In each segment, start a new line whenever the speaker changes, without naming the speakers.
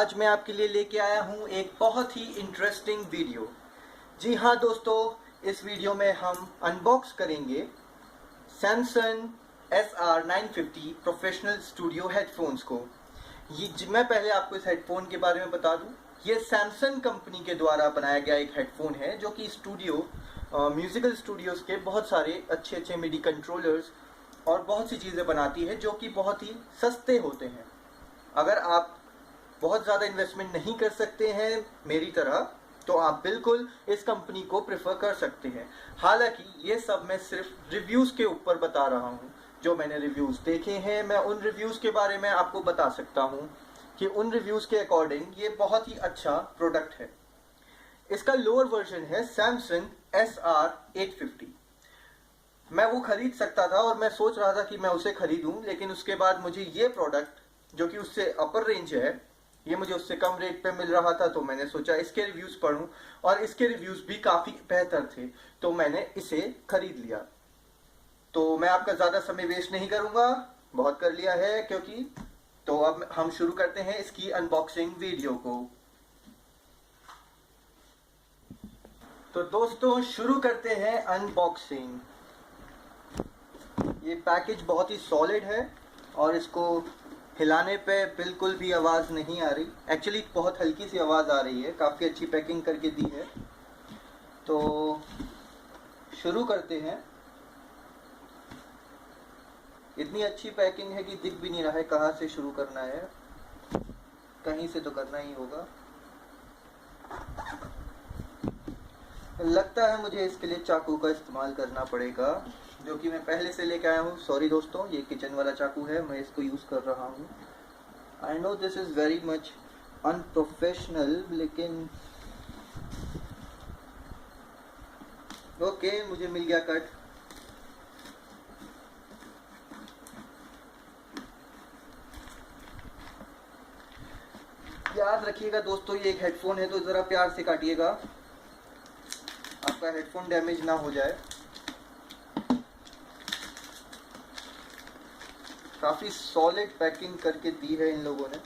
आज मैं आपके लिए लेके आया हूँ एक बहुत ही इंटरेस्टिंग वीडियो। जी हाँ दोस्तों, इस वीडियो में हम अनबॉक्स करेंगे Samsung SR950 professional studio headphones को। मैं पहले आपको इस हेडफोन के बारे में बता दूं। ये सैमसंग कंपनी के द्वारा बनाया गया एक हेडफोन है जो कि म्यूजिकल स्टूडियोज के बहुत सारे अच्छे अच्छे मिडी कंट्रोलर्स और बहुत सी चीज़ें बनाती है जो कि बहुत ही सस्ते होते हैं। अगर आप बहुत ज़्यादा इन्वेस्टमेंट नहीं कर सकते हैं मेरी तरह, तो आप बिल्कुल इस कंपनी को प्रेफर कर सकते हैं। हालांकि ये सब मैं सिर्फ रिव्यूज़ के ऊपर बता रहा हूँ। जो मैंने रिव्यूज़ देखे हैं, मैं उन रिव्यूज़ के बारे में आपको बता सकता हूँ कि उन रिव्यूज़ के अकॉर्डिंग ये बहुत ही अच्छा प्रोडक्ट है। इसका लोअर वर्जन है सैमसंग SR850। मैं वो खरीद सकता था और मैं सोच रहा था कि मैं उसे खरीदूं, लेकिन उसके बाद मुझे ये प्रोडक्ट जो कि उससे अपर रेंज है, ये मुझे उससे कम रेट पे मिल रहा था। तो मैंने सोचा इसके रिव्यूज़ पढूं और इसके रिव्यूज़ भी काफ़ी बेहतर थे, तो मैंने इसे खरीद लिया। तो मैं आपका ज़्यादा समय वेस्ट नहीं करूंगा, बहुत कर लिया है क्योंकि। तो अब हम शुरू करते हैं इसकी अनबॉक्सिंग वीडियो को। तो दोस्तों शुरू करते हैं अनबॉक्सिंग। ये पैकेज बहुत ही सॉलिड है और इसको हिलाने पे बिल्कुल भी आवाज़ नहीं आ रही। एक्चुअली बहुत हल्की सी आवाज़ आ रही है, काफ़ी अच्छी पैकिंग करके दी है। तो शुरू करते हैं। इतनी अच्छी पैकिंग है कि दिख भी नहीं रहा है कहाँ से शुरू करना है, कहीं से तो करना ही होगा। लगता है मुझे इसके लिए चाकू का इस्तेमाल करना पड़ेगा, जो कि मैं पहले से लेके आया हूँ। सॉरी दोस्तों, ये किचन वाला चाकू है, मैं इसको यूज़ कर रहा हूँ। I know this is very much unprofessional, लेकिन ओके, मुझे मिल गया कट। याद रखिएगा दोस्तों, ये एक हेडफोन है तो ज़रा प्यार से काटिएगा, आपका हेडफोन डैमेज ना हो जाए। काफ़ी सॉलिड पैकिंग करके दी है इन लोगों ने।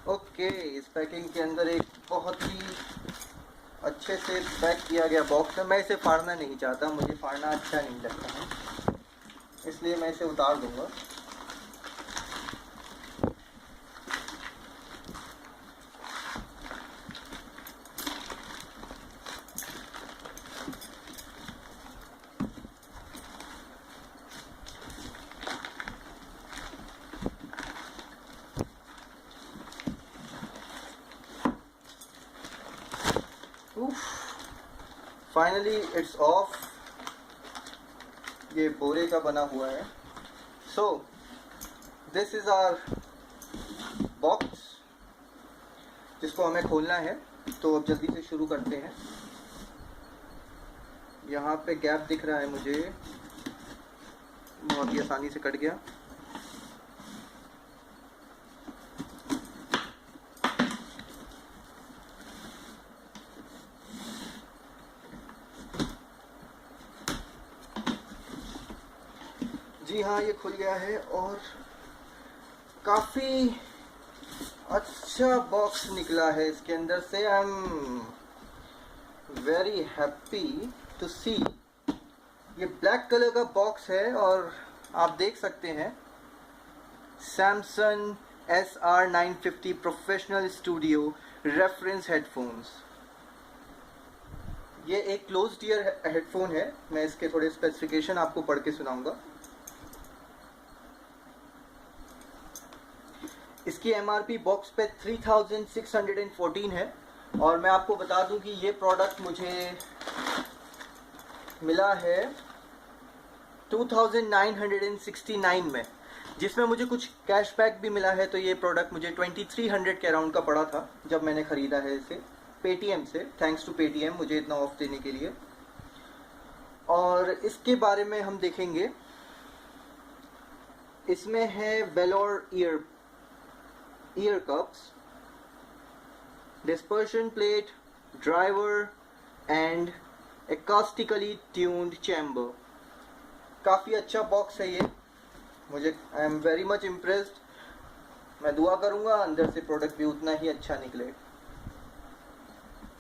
ओके, इस पैकिंग के अंदर एक बहुत ही अच्छे से पैक किया गया बॉक्स है। मैं इसे फाड़ना नहीं चाहता, मुझे फाड़ना अच्छा नहीं लगता है, इसलिए मैं इसे उतार दूंगा। Finally it's off. ये बोरे का बना हुआ है। So this is our box जिसको हमें खोलना है। तो अब जल्दी से शुरू करते हैं। यहाँ पे गैप दिख रहा है मुझे, बहुत ही आसानी से कट गया। जी हाँ, ये खुल गया है और काफ़ी अच्छा बॉक्स निकला है इसके अंदर से। I am very happy to see. ये ब्लैक कलर का बॉक्स है और आप देख सकते हैं Samsung SR950 professional studio reference headphones. ये एक क्लोज्ड ईयर हेडफोन है। मैं इसके थोड़े स्पेसिफिकेशन आपको पढ़ के सुनाऊंगा। इसकी MRP बॉक्स पे 3614 है और मैं आपको बता दूं कि ये प्रोडक्ट मुझे मिला है 2969 में। जिसमें मुझे कुछ कैशबैक भी मिला है। तो ये प्रोडक्ट मुझे 2300 के अराउंड का पड़ा था जब मैंने ख़रीदा है इसे पेटीएम से। थैंक्स टू पेटीएम मुझे इतना ऑफ देने के लिए। और इसके बारे में हम देखेंगे। इसमें है velour ear cups, dispersion plate, driver and acoustically tuned chamber। काफ़ी अच्छा बॉक्स है ये, मुझे आई एम वेरी मच इम्प्रेस्ड। मैं दुआ करूँगा अंदर से प्रोडक्ट भी उतना ही अच्छा निकले।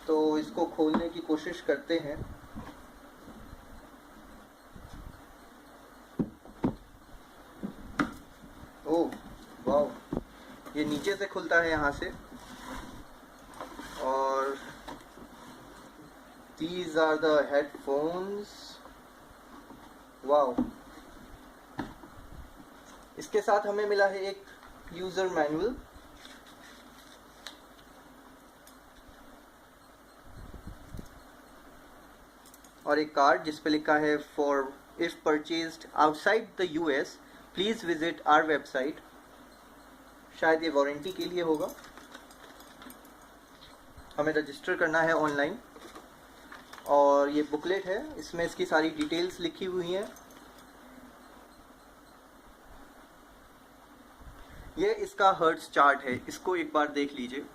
तो इसको खोलने की कोशिश करते हैं। ओह वाह, ये नीचे से खुलता है यहाँ से। और these are the headphones। Wow, इसके साथ हमें मिला है एक यूजर मैनुअल। और एक कार्ड जिस पे लिखा है for if purchased outside the US please visit our website. शायद ये वारंटी के लिए होगा, हमें रजिस्टर करना है ऑनलाइन। और ये बुकलेट है, इसमें इसकी सारी डिटेल्स लिखी हुई हैं। ये इसका हर्ट्ज चार्ट है, इसको एक बार देख लीजिए।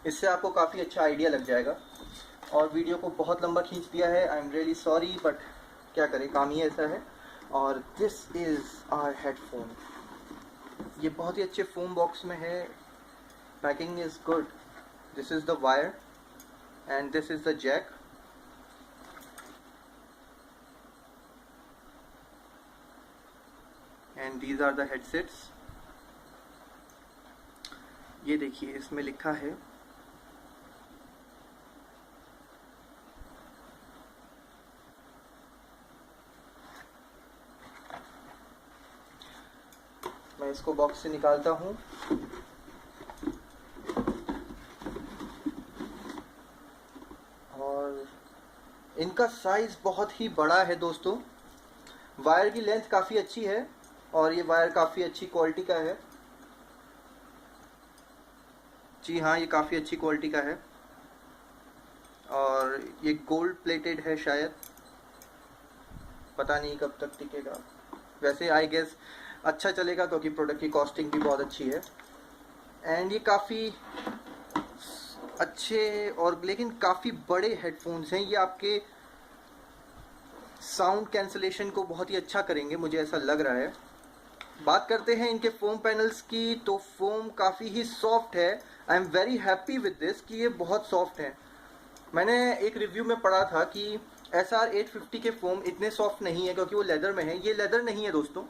इससे आपको काफ़ी अच्छा आइडिया लग जाएगा। और वीडियो को बहुत लंबा खींच दिया है, I am really sorry, but क्या करें, काम ही ऐसा है। और दिस इज़ आवर हेडफोन। ये बहुत ही अच्छे फोम बॉक्स में है, packing is good. This is the wire and this is the jack. And these are the headsets. ये देखिए इसमें लिखा है मैं इसको बॉक्स से निकालता हूँ। और इनका साइज बहुत ही बड़ा है दोस्तों। वायर की लेंथ काफ़ी अच्छी है और ये वायर काफ़ी अच्छी क्वालिटी का है। जी हाँ, ये काफ़ी अच्छी क्वालिटी का है। और ये गोल्ड प्लेटेड है, शायद पता नहीं कब तक टिकेगा। वैसे आई गेस अच्छा चलेगा क्योंकि प्रोडक्ट की कॉस्टिंग भी बहुत अच्छी है। एंड ये काफ़ी अच्छे और लेकिन काफ़ी बड़े हेडफोन्स हैं। ये आपके साउंड कैंसलेशन को बहुत ही अच्छा करेंगे, मुझे ऐसा लग रहा है। बात करते हैं इनके फोम पैनल्स की, तो फोम काफ़ी ही सॉफ्ट है। आई am very happy with this कि ये बहुत सॉफ्ट है। मैंने एक रिव्यू में पढ़ा था कि SR 850 के फोम इतने सॉफ्ट नहीं है क्योंकि वो लेदर में है। ये लेदर नहीं है दोस्तों,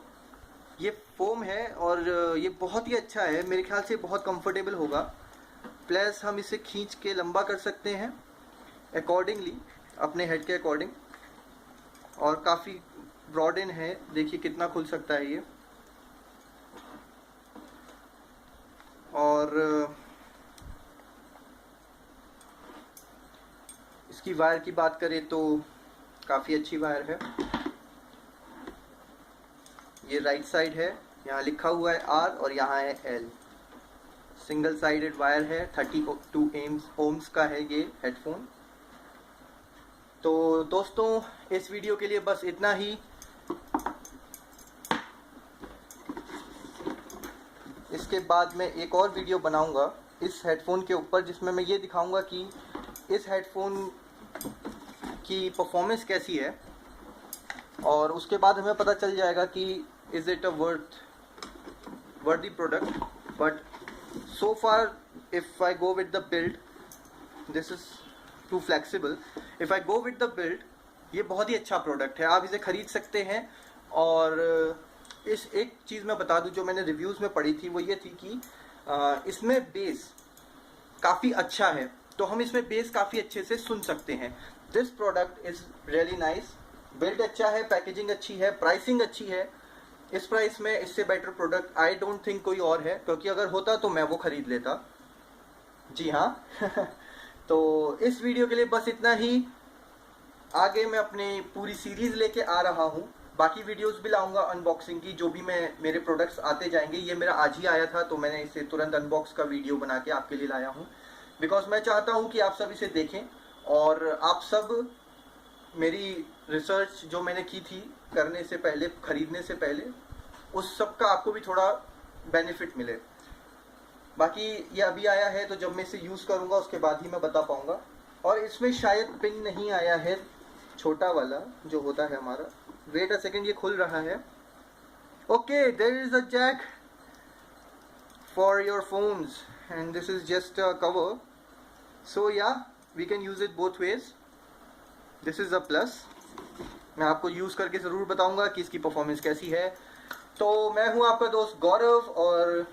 ये फोम है और ये बहुत ही अच्छा है। मेरे ख्याल से बहुत कंफर्टेबल होगा। प्लस हम इसे खींच के लंबा कर सकते हैं अकॉर्डिंगली, अपने हेड के अकॉर्डिंग। और काफ़ी ब्रॉडन है, देखिए कितना खुल सकता है ये। और इसकी वायर की बात करें तो काफ़ी अच्छी वायर है। ये राइट साइड है, यहाँ लिखा हुआ है R और यहाँ है L। सिंगल साइडेड वायर है, 32 ओम्स का है ये हेडफोन। तो दोस्तों इस वीडियो के लिए बस इतना ही। इसके बाद मैं एक और वीडियो बनाऊंगा इस हेडफोन के ऊपर, जिसमें मैं ये दिखाऊंगा कि इस हेडफोन की परफॉर्मेंस कैसी है। और उसके बाद हमें पता चल जाएगा कि is it a worthy product. But so far if I go with the build, this is too flexible. If I go with the build, ये बहुत ही अच्छा प्रोडक्ट है, आप इसे ख़रीद सकते हैं। और इस एक चीज़ मैं बता दूं जो मैंने रिव्यूज़ में पढ़ी थी, वो ये थी कि इसमें बेस काफ़ी अच्छा है, तो हम इसमें बेस काफ़ी अच्छे से सुन सकते हैं। This product is really nice. Build अच्छा है, पैकेजिंग अच्छी है, प्राइसिंग अच्छी है। इस प्राइस में इससे better product I don't think कोई और है, क्योंकि अगर होता तो मैं वो ख़रीद लेता। जी हाँ। तो इस वीडियो के लिए बस इतना ही। आगे मैं अपनी पूरी सीरीज लेके आ रहा हूँ। बाकी वीडियोस भी लाऊंगा अनबॉक्सिंग की, जो भी मेरे प्रोडक्ट्स आते जाएंगे। ये मेरा आज ही आया था तो मैंने इसे तुरंत अनबॉक्स का वीडियो बना के आपके लिए लाया हूँ, बिकॉज मैं चाहता हूँ कि आप सब इसे देखें और आप सब मेरी रिसर्च जो मैंने की थी करने से पहले, खरीदने से पहले, उस सब का आपको भी थोड़ा बेनिफिट मिले। बाकी ये अभी आया है तो जब मैं इसे यूज़ करूँगा उसके बाद ही मैं बता पाऊँगा। और इसमें शायद पिन नहीं आया है, छोटा वाला जो होता है हमारा। वेट अ सेकेंड, ये खुल रहा है। Okay, there is a jack for your phones and this is just a cover, so yeah we can use it both ways. This is a plus. मैं आपको यूज करके जरूर बताऊंगा कि इसकी परफॉर्मेंस कैसी है। तो मैं हूं आपका दोस्त गौरव, और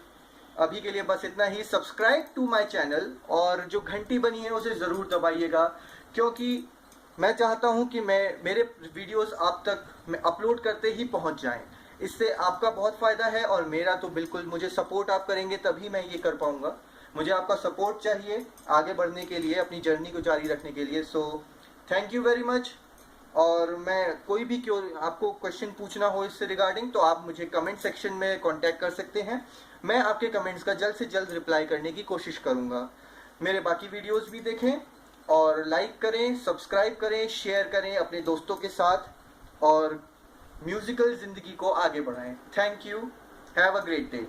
अभी के लिए बस इतना ही। सब्सक्राइब टू माय चैनल और जो घंटी बनी है उसे ज़रूर दबाइएगा, क्योंकि मैं चाहता हूं कि मेरे वीडियोस आप तक मैं अपलोड करते ही पहुंच जाएं। इससे आपका बहुत फ़ायदा है और मेरा तो बिल्कुल। मुझे सपोर्ट आप करेंगे तभी मैं ये कर पाऊंगा। मुझे आपका सपोर्ट चाहिए आगे बढ़ने के लिए, अपनी जर्नी को जारी रखने के लिए। So thank you very much. और मैं कोई भी आपको क्वेश्चन पूछना हो इससे रिगार्डिंग तो आप मुझे कमेंट सेक्शन में कांटेक्ट कर सकते हैं। मैं आपके कमेंट्स का जल्द से जल्द रिप्लाई करने की कोशिश करूंगा। मेरे बाकी वीडियोस भी देखें और लाइक करें, सब्सक्राइब करें, शेयर करें अपने दोस्तों के साथ और म्यूजिकल ज़िंदगी को आगे बढ़ाएं। Thank you, have a great day.